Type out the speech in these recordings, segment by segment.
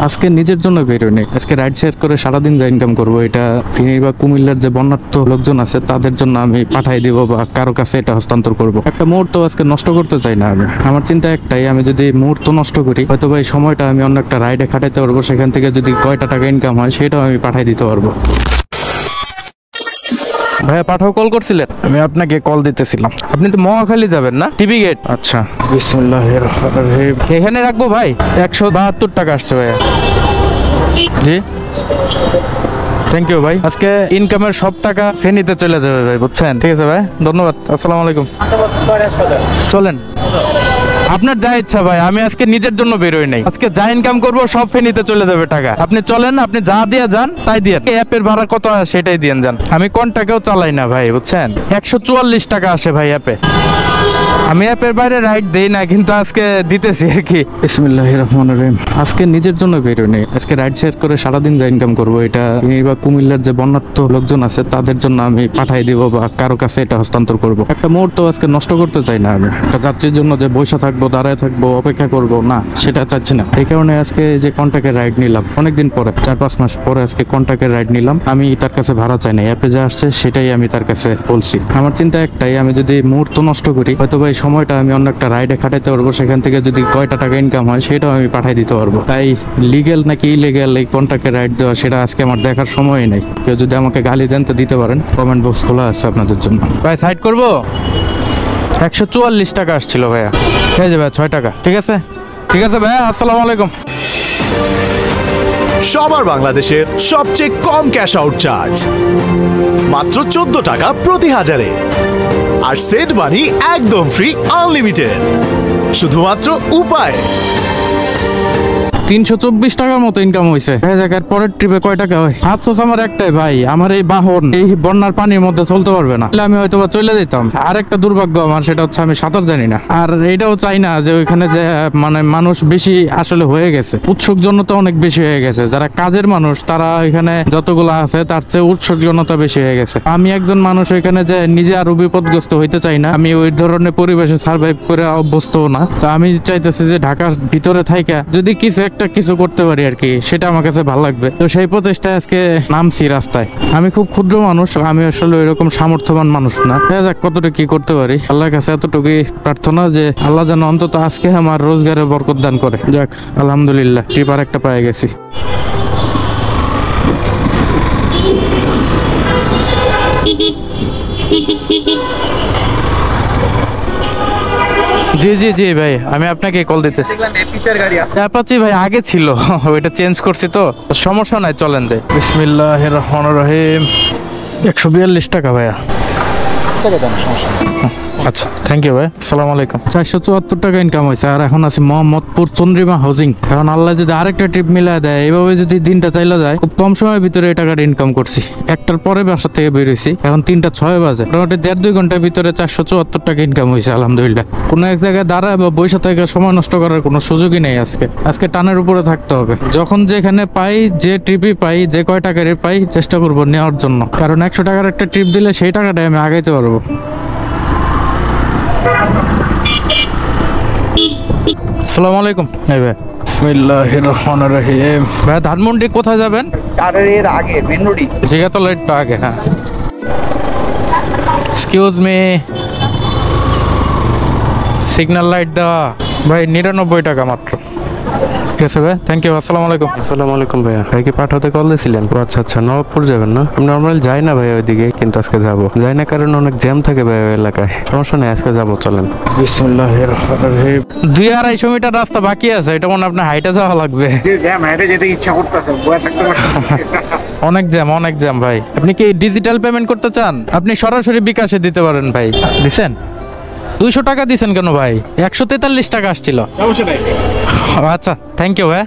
আজকে নিজের জন্য বেরোয়নি, আজকে রাইড শেয়ার করে সারাদিন যা ইনকাম করবো এটা ফেনী বা কুমিল্লার যে বন্যার্থ লোকজন আছে তাদের জন্য আমি পাঠাই দিব বা কারো কাছে এটা হস্তান্তর করব। একটা মুহূর্ত আজকে নষ্ট করতে চাই না আমি। আমার চিন্তা একটাই, আমি যদি মুহূর্ত নষ্ট করি হয়তো বা এই সময়টা আমি অন্য একটা রাইডে খাটাইতে পারবো, সেখান থেকে যদি কয়টা টাকা ইনকাম হয় সেটাও আমি পাঠাই দিতে পারবো। ভাইয়া পাঠাও কল করছিলেন? আমি আপনাকে কল দিতেছিলাম। আপনি তো মহাখালী যাবেন না? TV gate. আচ্ছা, বিসমিল্লাহির রহমানির রহিম। এখানে রাখবো ভাই? 172 টাকা আসছে ভাইয়া। জি থ্যাংক ইউ ভাই। আজকে ইনকামের সব টাকা ফেনীতে চলে যাবে ভাই, বুঝছেন? ঠিক আছে ভাই, ধন্যবাদ। আসসালামু আলাইকুম। চলেন, আপনার যা ইচ্ছা ভাই, আমি আজকে নিজের জন্য বেরোই নাই। আজকে যা ইনকাম করবো সব ফেনীতে চলে যাবে টাকা। আপনি চলেন, আপনি যা দিয়ে যান তাই দিয়ে। অ্যাপের ভাড়া কত সেটাই দিয়ে যান। আমি কোনটাকেও চালাই না ভাই, বুঝছেন? 144 টাকা আসে ভাই অ্যাপে। আমি অ্যাপের বাইরে রাইড দেই না, কিন্তু আজকে দিতেছি আর কি। বিসমিল্লাহির রহমানির রহিম। আজকে নিজের জন্য বেরোয়নি, আজকে রাইড শেয়ার করে সারাদিন যা ইনকাম করবো এটা ফেনী বা কুমিল্লার যে বন্যার্থ লোকজন আছে তাদের জন্য আমি পাঠাই দিব বা কারো কাছে এটা হস্তান্তর করব। একটা মুহূর্ত আজকে নষ্ট করতে চাই না আমি। একটা যাত্রীর জন্য যে বসে থাকবো, দাঁড়ায় থাকবো, অপেক্ষা করবো না, সেটা চাচ্ছি না। এই কারণে আজকে যে কন্ট্যাক্টের রাইড নিলাম অনেকদিন পরে, 4-5 মাস পরে আজকে কন্ট্যাক্টের রাইড নিলাম। আমি তার কাছে ভাড়া চাই না, অ্যাপে যা আসছে সেটাই আমি তার কাছে বলছি। আমার চিন্তা একটাই, আমি যদি মুহূর্ত নষ্ট করি হয়তো বা এই সময়টা আমি অন্য একটা রাইডে খাটাইতে পারবো, সেখান থেকে যদি কয়টা টাকা ইনকাম হয় সেটাও আমি পাঠাই দিতে পারবো। তাই লিগেল নাকি ইলিগেল এই কন্ট্যাক্টের রাইড দেওয়া সেটা আজকে আমার দেখার সময়ই নেই। কেউ যদি আমাকে গালি দেন তো দিতে পারেন, কমেন্ট বক্স খোলা আছে আপনাদের জন্য। ভাই সাইড করবো? 144 টাকা আসছিল ভাইয়া। ঠিক আছে ভাই, 6 টাকা। ঠিক আছে, ঠিক আছে ভাইয়া, আসসালামু আলাইকুম। সবার বাংলাদেশের সবচেয়ে কম ক্যাশ আউট চার্জ মাত্র 14 টাকা প্রতি হাজারে, আর সেট মানি একদম ফ্রি আনলিমিটেড শুধুমাত্র উপায়। 324 টাকার মতো ইনকাম হয়েছে। পরের ট্রিপে কয় টাকা হয়? আফসোস আমার একটাই ভাই, আমার এই বাহন এই বন্যার পানির মধ্যে চলতে পারবে না। আমি হয়তো বা চলে যেতাম। আর একটা দুর্ভাগ্য আমার, সেটা হচ্ছে আমি সাঁতার জানি না। আর এটাও চাই না যে ওইখানে যে মানে মানুষ বেশি আসলে হয়ে গেছে, উৎসুক জনতা অনেক বেশি হয়ে গেছে। যারা কাজের মানুষ তারা ওইখানে যতগুলো আছে তার চেয়ে উৎসুক জনতা বেশি হয়ে গেছে। আমি একজন মানুষ ওইখানে যে নিজে আরো বিপদগ্রস্ত হইতে চাই না। আমি ওই ধরনের পরিবেশে সার্ভাইভ করে অভ্যস্ত না। তো আমি চাইতেছি যে ঢাকার ভিতরে থাইকা যদি কিছু করতে পারি আর কি, সেটা আমার কাছে ভালো লাগবে। তো সেই প্রচেষ্টায় আজকে নামছি রাস্তায়। আমি খুব ক্ষুদ্র মানুষ, আমি আসলে ওইরকম সামর্থ্যবান মানুষ না। যাক, কতটা কি করতে পারি, আল্লাহর কাছে এতটুকুই প্রার্থনা যে আল্লাহ যেন অন্তত আজকে আমার রোজগারে বরকত দান করে। যাক, আলহামদুলিল্লাহ, ট্রিপ আর একটা পেয়ে গেছি। জি জি জি ভাই, আমি আপনাকে কল দিতেছি। অ্যাপাচি ভাই আগে ছিল, ওইটা চেঞ্জ করছি তো সমস্যা নাই, চলেন যাই। বিসমিল্লাহির রহমানির রহিম। 142 টাকা ভাইয়া। আচ্ছা, থ্যাংক ইউ ভাই, আসসালামু আলাইকুম। 474 টাকা ইনকাম হয়েছে। আর এখন আছি মোহাম্মদপুর চন্দ্রিমা হাউজিং। এখন আল্লাহ যদি আরেকটা ট্রিপ মিলাই দেয়, এইভাবে যদি দিনটা চাইলে যায়, খুব কম সময়ের ভিতরে এই টাকাটা ইনকাম করছি। একটার পরে বাসা থেকে বেরোইছি, এখন 3:06 বাজে। মোটামুটি 1.5-2 ঘন্টার ভিতরে 474 টাকা ইনকাম হয়েছে আলহামদুলিল্লাহ। কোনো এক জায়গায় দাঁড়ায় বা বসে থেকে সময় নষ্ট করার কোনো সুযোগই নেই। আজকে টানের উপরে থাকতে হবে। যখন যেখানে পাই, যে ট্রিপই পাই, যে কয় টাকারই পাই, চেষ্টা করবো নেওয়ার জন্য। কারণ 100 টাকার একটা ট্রিপ দিলে সেই টাকাটাই আমি আগাইতে পারবো। আসসালামু আলাইকুম। ভাই বিসমিল্লাহির রহমানির রহিম। ভাই ধানমন্ডি কোথায় যাবেন? চারের আগে বেনুড়ি জিগাতলা একটু আগে। হ্যাঁ, এক্সকিউজ মি, সিগন্যাল লাইট দেওয়া ভাই 99 টাকা মাত্র। ঠিক আছে ভাই, থ্যাংক ইউ, আসসালামু আলাইকুম। আসসালামু আলাইকুম ভাইয়া। ভাই কি পাঠাতে কল দিয়েছিলেন? আচ্ছা আচ্ছা, নবাবপুর যাবেন না? আমি নর্মালি যাই না ভাইয়া ওইদিকে, কিন্তু আজকে যাবো। যাই না কারণ অনেক জ্যাম থাকে ভাইয়া ওই এলাকায়। সমস্যা নেই, আজকে যাবো, চলেন। বিসমিল্লাহির রহমানির রহিম। 2-250 মিটার রাস্তা বাকি আছে, এটা মনে আপনার হাইটে যাওয়া লাগবে। যে জ্যাম হেঁটে যেতে ইচ্ছা করতেছে, বয়ে থাকতে পারতেছে। অনেক জ্যাম ভাই। আপনি কি ডিজিটাল পেমেন্ট করতে চান? আপনি সরাসরি বিকাশে দিতে পারেন ভাই। দিছেন? 200 টাকা দিছেন কেন ভাই? 143 টাকা আসছিল। সমস্যা নাই। আচ্ছা, থ্যাংক ইউ ভাই,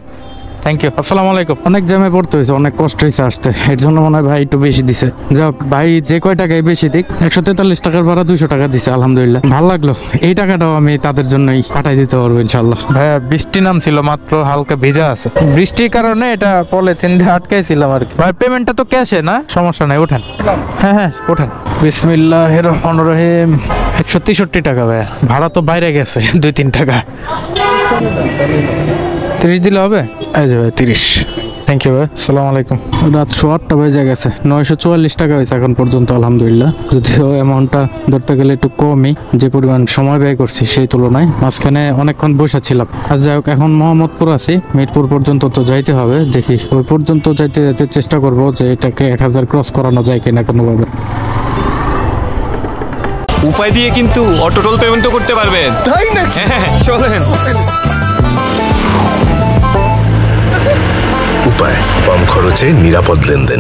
থ্যাংক ইউ, আসসালামু আলাইকুম। অনেক জ্যামে পড়তে হয়েছে, অনেক কষ্ট হয়েছে আসতে, এর জন্য মনে হয় ভাই একটু বেশি দিছে। যাক ভাই, যে কয় টাকায় বেশি দিক, 143 টাকার ভাড়া 200 টাকা দিছে, আলহামদুলিল্লাহ ভালো লাগলো। এই টাকাটাও আমি তাদের জন্যই পাঠাই দিতে পারবো ইনশাল্লাহ। ভাইয়া বৃষ্টি নামছিল মাত্র, হালকা ভিজা আছে, বৃষ্টির কারণে এটা পলিথিন দিয়ে আটকাইছিলাম আর কি। ভাই পেমেন্টটা তো ক্যাশে না? সমস্যা নাই, ওঠেন। হ্যাঁ ওঠেন। বিসমিল্লাহির রহমানির রহিম। 163 টাকা ভাইয়া, ভাড়া তো বাইরে গেছে 2-3 টাকা। 30 দিলে হবে? এই যে ভাই 30। থ্যাংক ইউ ভাই, সালাম আলাইকুম। রাত 8টা বেজে গেছে, 944 টাকা হয়েছে এখন পর্যন্ত আলহামদুলিল্লাহ। যদিও অ্যামাউন্টটা ধরতে গেলে একটু কমই, যে পরিমাণ সময় ব্যয় করছি সেই তুলনায়। মাঝখানে অনেকক্ষণ বসে ছিলাম। আর যাই হোক, এখন মোহাম্মদপুর আছি, মিরপুর পর্যন্ত তো যাইতে হবে। দেখি ওই পর্যন্ত যাইতে যাইতে চেষ্টা করব যে এটাকে 1000 ক্রস করানো যায় কিনা কোনোভাবে। উপায় দিয়ে কিন্তু অটো টোল পেমেন্টও করতে পারবেন। তাই না? হ্যাঁ, চলেন। উপায়, কম খরচে নিরাপদ লেনদেন।